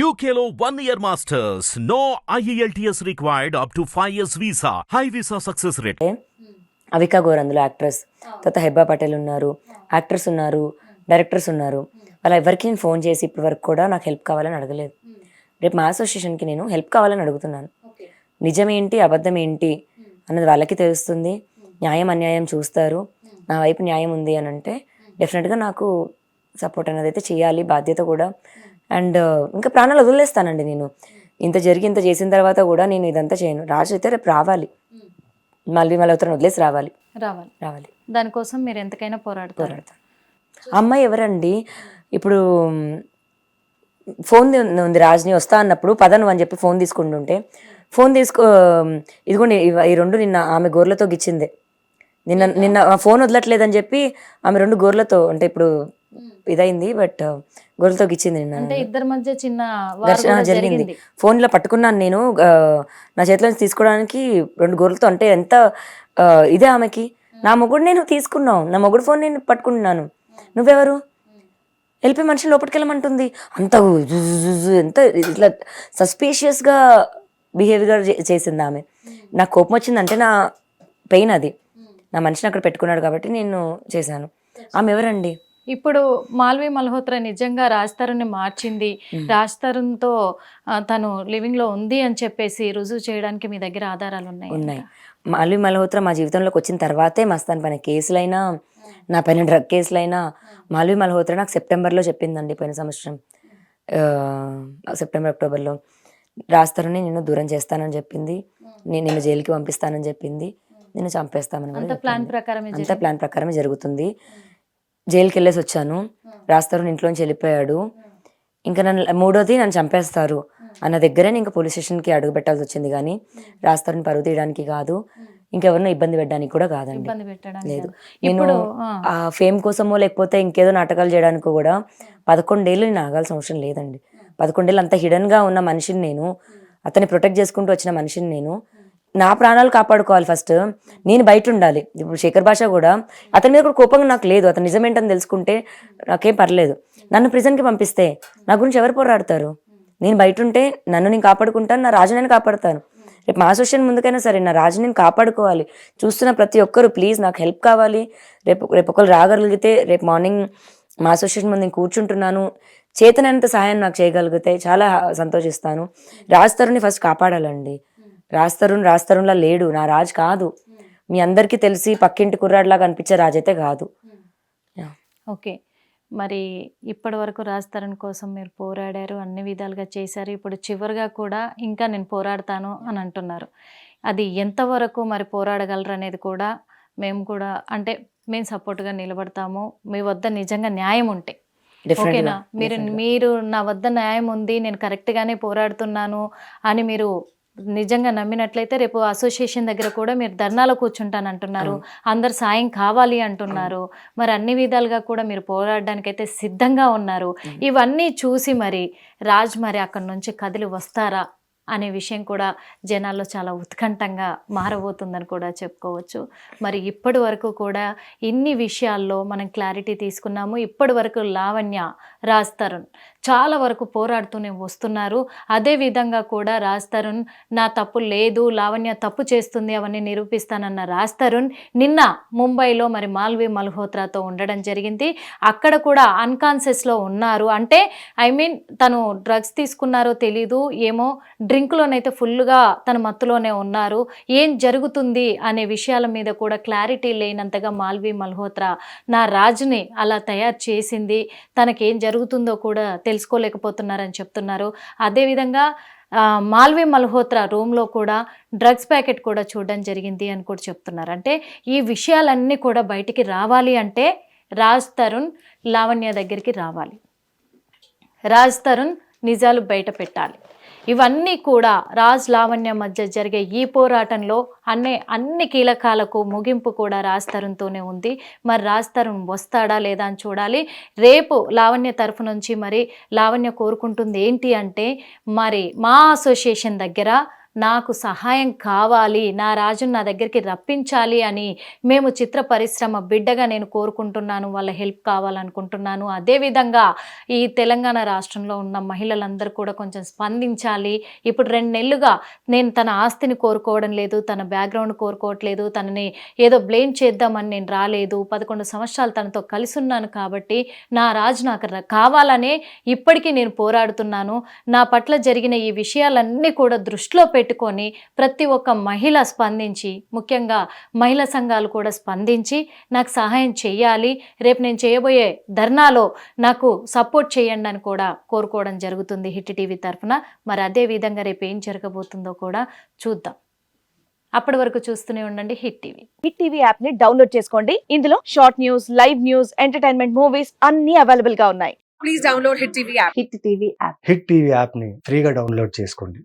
UKLO 1 year masters. No IELTS required up to 5 years visa. High visa success rate. Avika Gor అందులో actress, తర్వాత హెబ్బా పటేల్ ఉన్నారు, actors ఉన్నారు, directors ఉన్నారు. వాళ్ళ ఎవరికి నేను ఫోన్ చేసి ఇప్పటి వరకు కూడా నాకు హెల్ప్ కావాలని అడగలేదు. రేపు మా అసోసియేషన్కి నేను హెల్ప్ కావాలని అడుగుతున్నాను. నిజమేంటి అబద్ధం ఏంటి అన్నది వాళ్ళకి తెలుస్తుంది. న్యాయం అన్యాయం చూస్తారు. నా వైపు న్యాయం ఉంది అని అంటే డెఫినెట్గా నాకు సపోర్ట్ అనేది అయితే చేయాలి, బాధ్యత కూడా. అండ్ ఇంకా ప్రాణాలు వదిలేస్తానండి నేను. ఇంత చేసిన తర్వాత కూడా నేను ఇదంతా చేయను. రాజు అయితే రేపు రావాలి, మళ్ళీ మళ్ళీ వదిలేసి రావాలి. దానికోసం మీరు ఎంతకైనా పోరాడతారు. అమ్మాయి ఎవరండి? ఇప్పుడు ఫోన్ ఉంది, రాజుని వస్తా అన్నప్పుడు పదను అని చెప్పి ఫోన్ తీసుకుంటుంటే ఇదిగోండి ఈ రెండు నిన్న ఆమె గోర్లతో గిచ్చిందే. నిన్న ఫోన్ వదలట్లేదని చెప్పి ఆమె 2 గోర్లతో, అంటే ఇప్పుడు ఇదైంది, బట్ గోర్లతో గిచ్చింది నిన్న. ఇద్దరి మధ్య చిన్న ఘర్షణ జరిగింది. ఫోన్ ఇలా పట్టుకున్నాను నేను, నా చేతిలో తీసుకోవడానికి 2 గోర్లతో. అంటే ఎంత ఇదే ఆమెకి. నా మొగుడు నేను తీసుకున్నావు, నా మొగుడు ఫోన్ నేను పట్టుకుంటున్నాను, నువ్వెవరు? వెళ్ళిపోయి మనిషిని లోపలికి వెళ్ళమంటుంది. అంత ఎంత ఇట్లా సస్పీషియస్గా బిహేవియర్ చేసింది ఆమె. నాకు కోపం వచ్చిందంటే నా పెయిన్ అది. నా మనిషిని అక్కడ పెట్టుకున్నాడు కాబట్టి నేను చేశాను. ఆమె ఎవరండి? ఇప్పుడు మాల్వి మల్హోత్రా నిజంగా రాజ్ తరుణ్ని మార్చింది, రాజ్ తరుణ్తో తను లివింగ్లో ఉంది అని చెప్పేసి రుజువు చేయడానికి మీ దగ్గర ఆధారాలు ఉన్నాయి. మాల్వి మల్హోత్రా మా జీవితంలోకి వచ్చిన తర్వాతే మస్తాన్ పైన కేసులైనా, నా పైన డ్రగ్ కేసులైనా మాల్వి మల్హోత్రా నాకు సెప్టెంబర్లో చెప్పిందండి. పోయిన సంవత్సరం సెప్టెంబర్ అక్టోబర్లో రాజ్ తరుణ్ని నేను దూరం చేస్తానని చెప్పింది, నేను జైలుకి పంపిస్తానని చెప్పింది, నేను చంపేస్తామని కూడా. అంత ప్లాన్ ప్రకారమే జరుగుతుంది. జైలుకి వెళ్ళేసి వచ్చాను. రాజ్ తరుణ్ ఇంట్లోంచి వెళ్ళిపోయాడు. ఇంకా మూడోది నన్ను చంపేస్తారు అన్న దగ్గరే ఇంకా పోలీస్ స్టేషన్కి అడుగు పెట్టాల్సి వచ్చింది. కానీ రాజ్ తరుణ్ పరువు తీయడానికి కాదు, ఇంకెవరినో ఇబ్బంది పెట్టడానికి కూడా కాదండి. లేదు, నేను ఆ ఫేమ్ కోసమో లేకపోతే ఇంకేదో నాటకాలు చేయడానికి కూడా 11 ఏళ్ళు నేను ఆగాల్సిన అవసరం లేదండి. 11 ఏళ్ళు అంత హిడన్గా ఉన్న మనిషిని నేను, అతన్ని ప్రొటెక్ట్ చేసుకుంటూ వచ్చిన మనిషిని నేను, నా ప్రాణాలు కాపాడుకోవాలి. ఫస్ట్ నేను బయట ఉండాలి. ఇప్పుడు శేఖర్ భాష కూడా అతని మీద కూడా కోపంగా నాకు లేదు. అతను నిజమేంటని తెలుసుకుంటే నాకేం పర్లేదు. నన్ను ప్రిజన్కి పంపిస్తే నా గురించి ఎవరు పోరాడతారు? నేను బయట ఉంటే నన్ను నేను కాపాడుకుంటాను, నా రాజు నేను కాపాడుతాను. రేపు మా అసోసియేషన్ ముందుకైనా సరే నా రాజు నేను కాపాడుకోవాలి. చూస్తున్న ప్రతి ఒక్కరు ప్లీజ్ నాకు హెల్ప్ కావాలి. రేపు ఒకరు రాగలిగితే రేపు మార్నింగ్ మా అసోసియేషన్ ముందు నేను కూర్చుంటున్నాను, చేతనంత సహాయం నాకు చేయగలిగితే చాలా సంతోషిస్తాను. రాజ్ తరుణ్ని ఫస్ట్ కాపాడాలండి. రాజ్ తరుణ్లా లేడు, నా రాజు కాదు. మీ అందరికీ తెలిసి పక్కింటి కుర్రాడిలాగా అనిపించే రాజు అయితే కాదు. ఓకే, మరి ఇప్పటి వరకు రాజ్ తరుణ్ కోసం మీరు పోరాడారు, అన్ని విధాలుగా చేశారు. ఇప్పుడు చివరిగా కూడా ఇంకా నేను పోరాడతాను అని అంటున్నారు. అది ఎంతవరకు మరి పోరాడగలరు అనేది కూడా మేము కూడా, అంటే మేము సపోర్ట్గా నిలబడతాము. మీ వద్ద నిజంగా న్యాయం ఉంటే ఓకేనా? మీరు నా వద్ద న్యాయం ఉంది, నేను కరెక్ట్గానే పోరాడుతున్నాను అని మీరు నిజంగా నమ్మినట్లయితే రేపు అసోసియేషన్ దగ్గర కూడా మీరు ధర్నాలో కూర్చుంటానంటున్నారు, అందరు సాయం కావాలి అంటున్నారు. మరి అన్ని విధాలుగా కూడా మీరు పోరాడడానికైతే సిద్ధంగా ఉన్నారు. ఇవన్నీ చూసి మరి రాజ్ మరి అక్కడి నుంచి కదిలి వస్తారా అనే విషయం కూడా జనాల్లో చాలా ఉత్కంఠంగా మారబోతుందని కూడా చెప్పుకోవచ్చు. మరి ఇప్పటి వరకు కూడా ఇన్ని విషయాల్లో మనం క్లారిటీ తీసుకున్నాము. ఇప్పటి వరకు లావణ్య, రాజ్ తరుణ్ చాలా వరకు పోరాడుతూనే వస్తున్నారు. అదేవిధంగా కూడా రాజ్ తరుణ్ నా తప్పు లేదు, లావణ్య తప్పు చేస్తుంది, అవన్నీ నిరూపిస్తానన్న రాజ్ తరుణ్ నిన్న ముంబైలో మరి మాల్వి మల్హోత్రాతో ఉండడం జరిగింది. అక్కడ కూడా అన్కాన్షియస్లో ఉన్నారు. అంటే తను డ్రగ్స్ తీసుకున్నారో తెలీదు, ఏమో డ్రింక్లోనైతే ఫుల్గా తన మత్తులోనే ఉన్నారు. ఏం జరుగుతుంది అనే విషయాల మీద కూడా క్లారిటీ లేనంతగా మాల్వి మల్హోత్రా నా రాజుని అలా తయారు చేసింది, తనకేం జరుగుతుందో కూడా తెలుసుకోలేకపోతున్నారని చెప్తున్నారు. అదేవిధంగా మాల్వి మల్హోత్రా రూమ్లో కూడా డ్రగ్స్ ప్యాకెట్ కూడా చూడడం జరిగింది అని కూడా చెప్తున్నారు. అంటే ఈ విషయాలన్నీ కూడా బయటికి రావాలి అంటే రాజ్ తరుణ్ లావణ్య దగ్గరికి రావాలి, రాజ్ తరుణ్ నిజాలు బయట పెట్టాలి. ఇవన్నీ కూడా రాజ్ లావణ్య మధ్య జరిగే ఈ పోరాటంలో అన్ని కీలకాలకు ముగింపు కూడా రాజ్ తరుణ్తోనే ఉంది. మరి రాజ్ తరుణ్ వస్తాడా లేదా అని చూడాలి. రేపు లావణ్య తరఫు నుంచి మరి లావణ్య కోరుకుంటుంది ఏంటి అంటే, మరి మా అసోసియేషన్ దగ్గర నాకు సహాయం కావాలి, నా రాజును నా దగ్గరికి రప్పించాలి అని మేము చిత్ర పరిశ్రమ బిడ్డగా నేను కోరుకుంటున్నాను. వాళ్ళ హెల్ప్ కావాలనుకుంటున్నాను. అదేవిధంగా ఈ తెలంగాణ రాష్ట్రంలో ఉన్న మహిళలందరూ కూడా కొంచెం స్పందించాలి. ఇప్పుడు 2 నెలలుగా నేను తన ఆస్తిని కోరుకోవడం లేదు, తన బ్యాక్గ్రౌండ్ కోరుకోవట్లేదు, తనని ఏదో బ్లేమ్ చేద్దామని నేను రాలేదు. 11 సంవత్సరాలు తనతో కలిసి ఉన్నాను కాబట్టి నా రాజు నాకు కావాలనే ఇప్పటికీ నేను పోరాడుతున్నాను. నా పట్ల జరిగిన ఈ విషయాలన్నీ కూడా దృష్టిలో పెట్టుకొని ప్రతి ఒక్క మహిళ స్పందించి, ముఖ్యంగా మహిళా సంఘాలు కూడా స్పందించి నాకు సహాయం చేయాలి. రేపు నేను చేయబోయే ధర్నాలో నాకు సపోర్ట్ చేయండి అని కూడా కోరుకోవడం జరుగుతుంది హిట్ టీవీ తరఫున. మరి అదే విధంగా రేపు ఏం జరగబోతుందో కూడా చూద్దాం. అప్పటి వరకు చూస్తూనే ఉండండి hit TV. Hit TV app ని డౌన్లోడ్ చేసుకోండి. ఇందులో short news, live news, entertainment movies అన్ని అవైలబుల్ గా ఉన్నాయి. Please download hit TV app. Hit TV app. Hit TV యాప్ని ఫ్రీగా డౌన్లోడ్ చేసుకోండి.